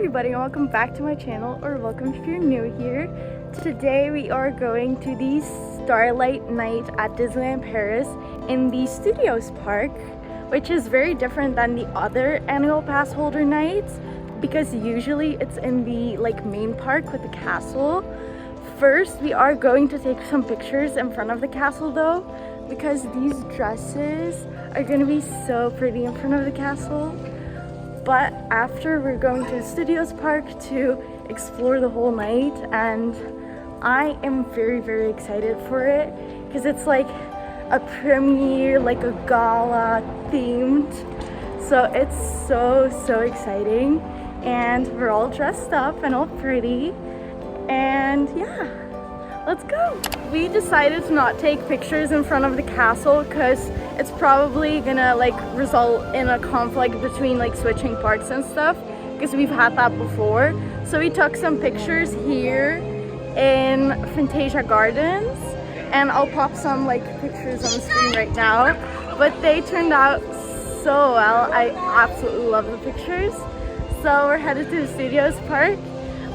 everybody, and welcome back to my channel, or welcome if you're new here. Today we are going to the Starlight Night at Disneyland Paris in the Studios Park, which is very different than the other annual pass holder nights because usually it's in the main park with the castle. First, we are going to take some pictures in front of the castle though, because these dresses are going to be so pretty in front of the castle. But after, we're going to the Studios Park to explore the whole night, and I am very excited for it because it's like a premiere, like a gala themed. So it's so exciting, and we're all dressed up and all pretty, and yeah, let's go. We decided to not take pictures in front of the castle because it's probably gonna result in a conflict between switching parts and stuff, because we've had that before. So we took some pictures here in Fantasia Gardens, and I'll pop some pictures on the screen right now, but they turned out so well. I absolutely love the pictures. So we're headed to the Studios Park.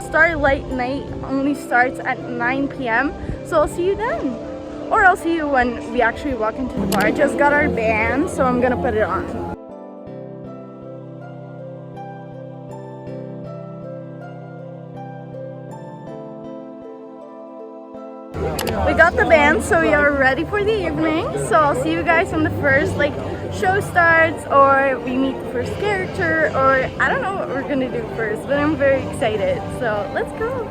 Starlight Night only starts at 9 p.m. so I'll see you then, or I'll see you when we actually walk into the bar. I just got our band, so I'm gonna put it on. We got the band, so we are ready for the evening. So I'll see you guys when the first show starts, or we meet the first character, or I don't know what we're gonna do first, but I'm very excited. So let's go.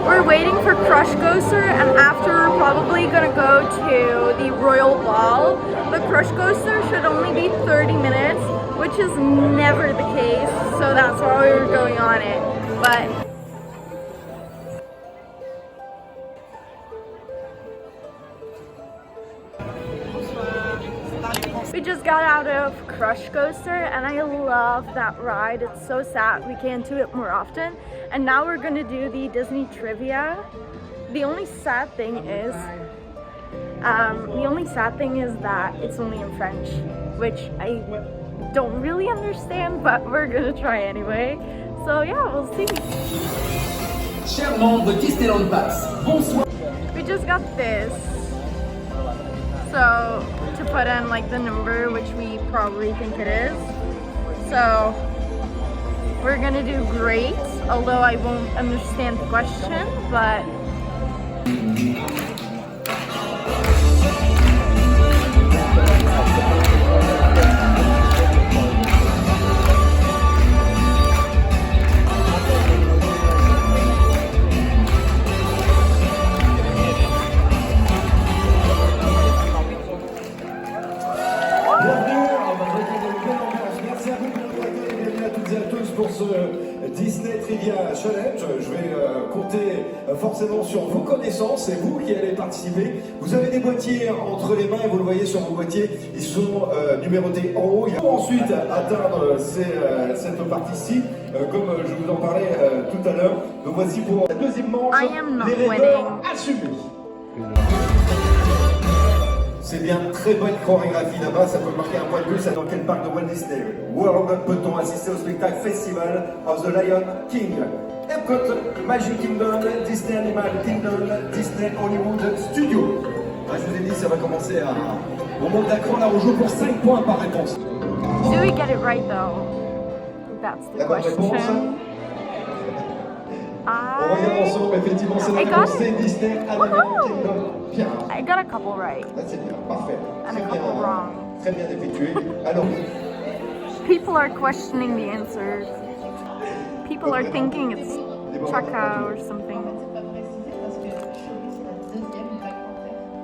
We're waiting for Crush Coaster, and after we're probably gonna go to the Royal Ball. The Crush Coaster should only be 30 minutes, which is never the case, so that's why we were going on it. But we just got out of Crush Coaster, and I love that ride. It's so sad we can't do it more often. And now we're gonna do the Disney trivia. The only sad thing is that it's only in French, which I don't really understand, but we're gonna try anyway. So yeah, we'll see. Chers membres Disneyland Paris, bonsoir. We just got this. So to put in the number, which we probably think it is. So we're gonna do great, although I won't understand the question, but pour ce Disney Trivia Challenge. Je vais compter forcément sur vos connaissances, et vous qui allez participer. Vous avez des boîtiers entre les mains, et vous le voyez sur vos boîtiers, ils sont numérotés en haut. Il faut ensuite atteindre cette partie-ci, comme je vous en parlais tout à l'heure. Donc voici pour la deuxième manche, les rêveurs assumés. C'est bien, très bonne chorégraphie là-bas, ça peut marquer un point de plus. Dans quel parc de Walt Disney World peut-on assister au spectacle Festival of the Lion King? Epcot, Magic Kingdom, Disney Animal Kingdom, Disney Hollywood Studio. Je vous ai dit, ça va commencer au monde d'acron. Là, on joue pour 5 points par réponse. Do we get it right though? That's the question. On regarde ensemble, effectivement, c'est la réponse, c'est Disney Animal Kingdom. Bien. I got a couple right. C'est bien, parfait. And a couple wrong. Très bien effectué. Alors, people are questioning the answers. People are thinking it's Chaka or something.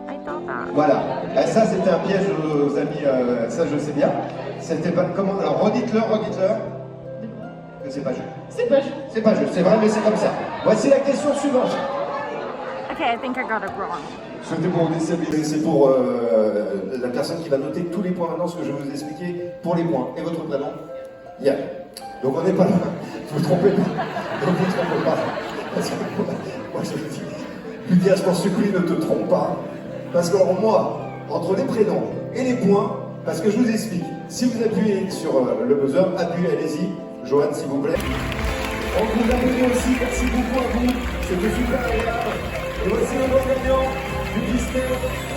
I thought that. Voilà. Ça, c'était un piège aux amis. Ça, je sais bien. C'était pas comment. Alors, redites-leur. Que c'est pas jeu. C'est pas jeu, c'est vrai, mais c'est comme ça. Voici la question suivante. Okay, I think I got it wrong. C'est pour la personne qui va noter tous les points maintenant, ce que je vais vous expliquer pour les points. Et votre prénom? Yann. Donc on n'est pas là. Vous ne trompez pas. Parce que moi je vous dis, Lydia, je pense que lui ne te trompe pas. Parce que alors moi, entre les prénoms et les points, parce que je vous explique. Si vous appuyez sur le buzzer, appuyez, allez-y. Johan, s'il vous plaît. On vous applaudit aussi, merci beaucoup à vous. C'était super agréable. Et voici le grand gagnant du Disney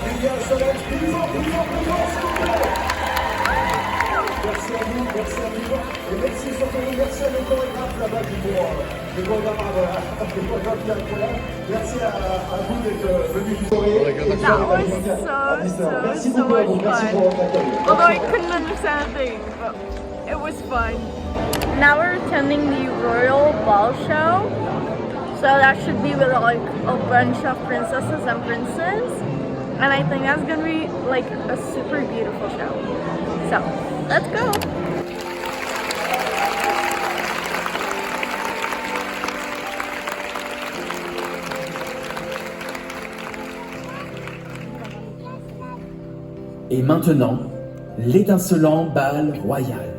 Trivia Challenge. Plus fort, s'il vous plaît. Merci à vous, merci à vous. Et merci surtout, merci à nos chorégraphes là-bas qui vont, les chorégraphes qui incroyables. Merci à vous d'être venus du soirée. That was Merci so beaucoup à vous, much merci pour fun. votre accueil. Although I couldn't understand a thing, but it was fun. Now we're attending the Royal Ball Show. So that should be with like a bunch of princesses and princes. And I think that's gonna be like a super beautiful show. So let's go. Et maintenant, l'étincelant bal royal.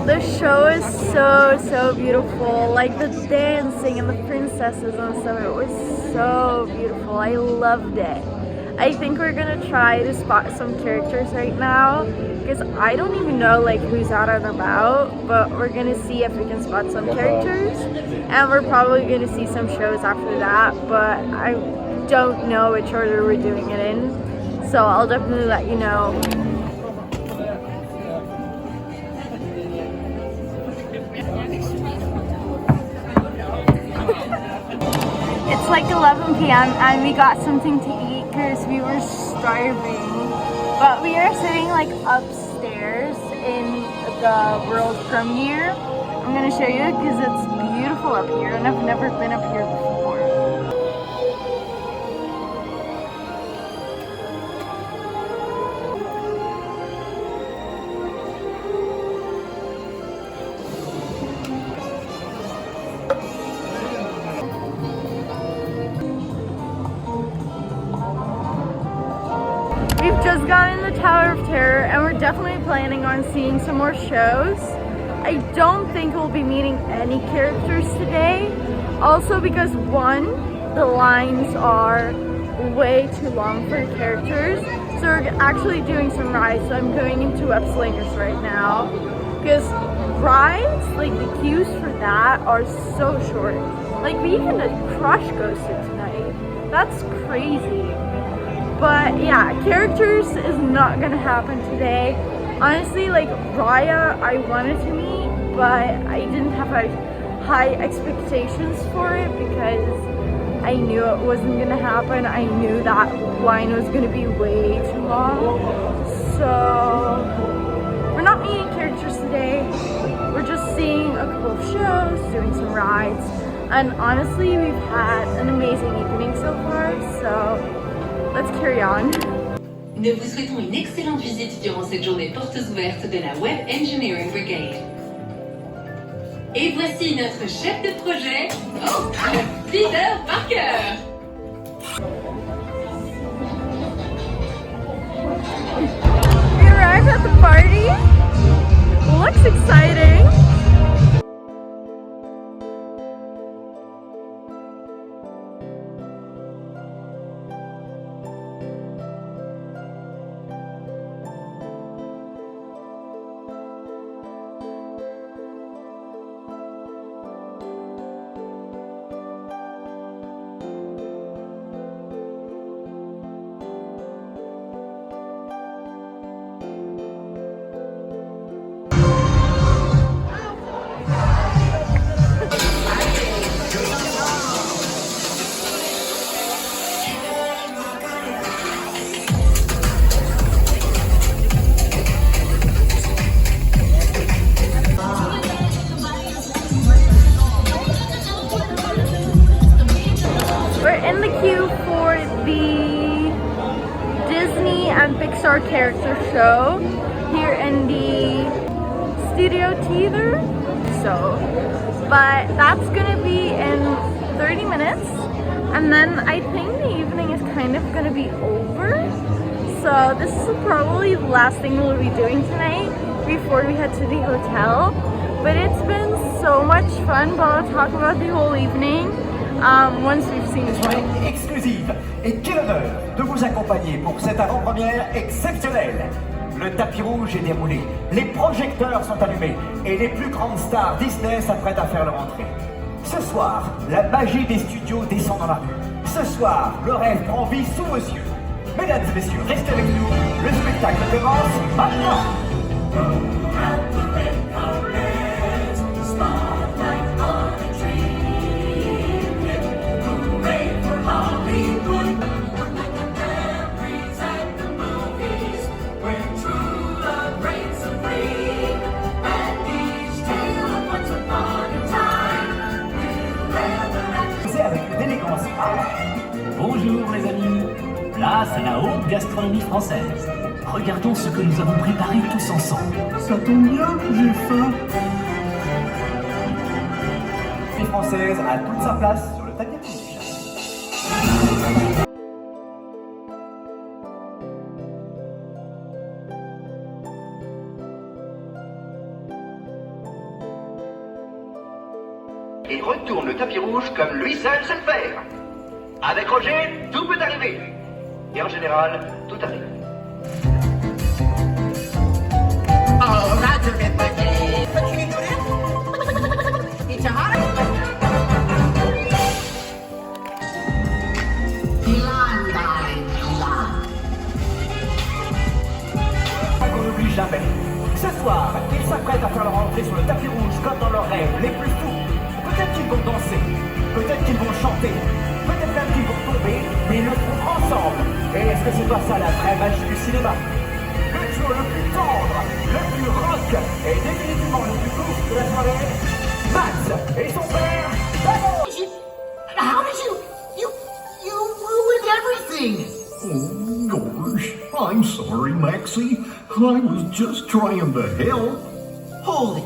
The show is so beautiful, like the dancing and the princesses and stuff. It was so beautiful. I loved it. I think we're gonna try to spot some characters right now because I don't even know like who's out and about, but we're gonna see if we can spot some characters, and we're probably gonna see some shows after that, but I don't know which order we're doing it in, so I'll definitely let you know. It's like 11 p.m. and we got something to eat because we were starving. But we are sitting like upstairs in the world premiere. I'm gonna show you because it's beautiful up here and I've never been up here before. We've just gotten the Tower of Terror and we're definitely planning on seeing some more shows. I don't think we'll be meeting any characters today. Also because one, the lines are way too long for characters. So we're actually doing some rides. So I'm going into Web Slingers right now. Because rides, like the queues for that are so short. Like we even did Crush Ghosted tonight. That's crazy. But yeah, characters is not gonna happen today. Honestly, like Raya, I wanted to meet, but I didn't have like high expectations for it because I knew it wasn't gonna happen. I knew that line was gonna be way too long. So we're not meeting characters today. We're just seeing a couple of shows, doing some rides, and honestly, we've had an amazing evening so far. So let's carry on. Nous vous souhaitons une excellente visite durant cette journée portes ouvertes de la Web Engineering Brigade. Et voici notre chef de projet, Peter Parker. We arrived at the party. Looks exciting. In the queue for the Disney and Pixar character show here in the Studio Theater. But that's gonna be in 30 minutes, and then I think the evening is kind of gonna be over. So this is probably the last thing we'll be doing tonight before we head to the hotel. But it's been so much fun, but I'll talk about the whole evening once we've seen the show. Exclusive. Et quel honneur de vous accompagner pour cette avant-première exceptionnelle. Le tapis rouge est déroulé, les projecteurs sont allumés et les plus grandes stars Disney s'apprêtent à faire leur entrée. Ce soir, la magie des studios descend dans la rue. Ce soir, le rêve prend vie sous vos yeux. Mesdames et messieurs, restez avec nous. Le spectacle commence maintenant. Bonjour les amis, place à la haute gastronomie française. Regardons ce que nous avons préparé tous ensemble. Ça tombe bien, j'ai faim. La française a toute sa place sur le tapis rouge. Et retourne le tapis rouge comme lui seul sait le faire. Avec Roger, tout peut arriver. Et en général, tout arrive. Oh, Roger, it's a hard. Qu'on n'oublie jamais. Ce soir, ils s'apprêtent à faire leur entrée sur le tapis rouge comme dans leurs rêves les plus fous. Peut-être qu'ils vont danser, peut-être qu'ils vont chanter, peut-être même qu'ils vont tomber, mais ils le feront ensemble. Et est-ce que c'est pas ça la vraie magie du cinéma? Le duo le plus tendre, le plus rock et définitivement le plus court de la soirée, Max et son père, Dano. How did you ruined everything. Oh, gosh, I'm sorry, Maxie. I was just trying to help. Hold it.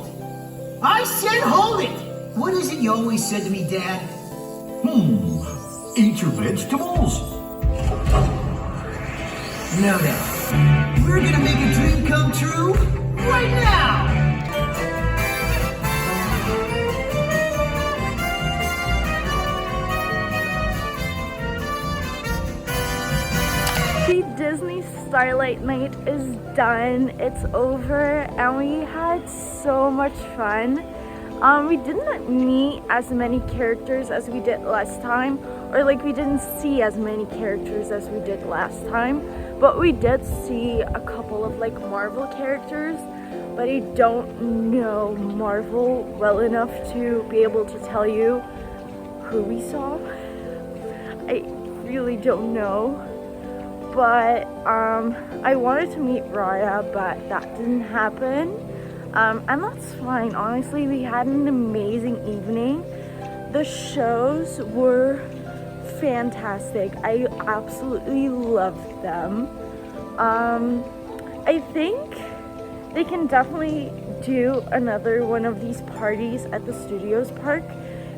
I said hold it. What is it you always said to me, Dad? Eat your vegetables. No. We're gonna make a dream come true right now. Disney Starlight Night is done. It's over and we had so much fun. We didn't meet as many characters as we did last time, or like we didn't see as many characters as we did last time, but we did see a couple of like Marvel characters, but I don't know Marvel well enough to be able to tell you who we saw. I really don't know, but I wanted to meet Raya, but that didn't happen. And that's fine. Honestly, we had an amazing evening. The shows were fantastic. I absolutely loved them. I think they can definitely do another one of these parties at the Studios Park,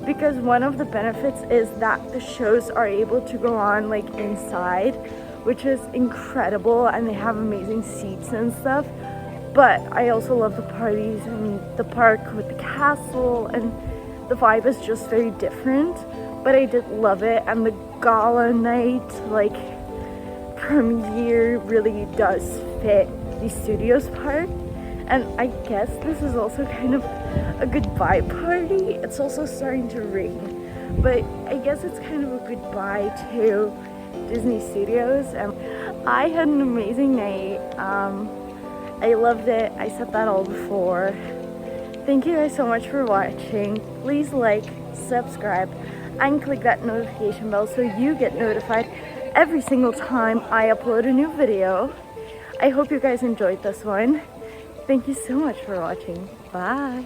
because one of the benefits is that the shows are able to go on like inside, which is incredible, and they have amazing seats and stuff. But I also love the parties and the park with the castle, and the vibe is just very different. But I did love it, and the gala night like premiere really does fit the Studios Park. And I guess this is also kind of a goodbye party. It's also starting to rain, but I guess it's kind of a goodbye to Disney Studios. And I had an amazing night. I loved it. I said that all before. Thank you guys so much for watching. Please like, subscribe, and click that notification bell so you get notified every single time I upload a new video. I hope you guys enjoyed this one. Thank you so much for watching. Bye.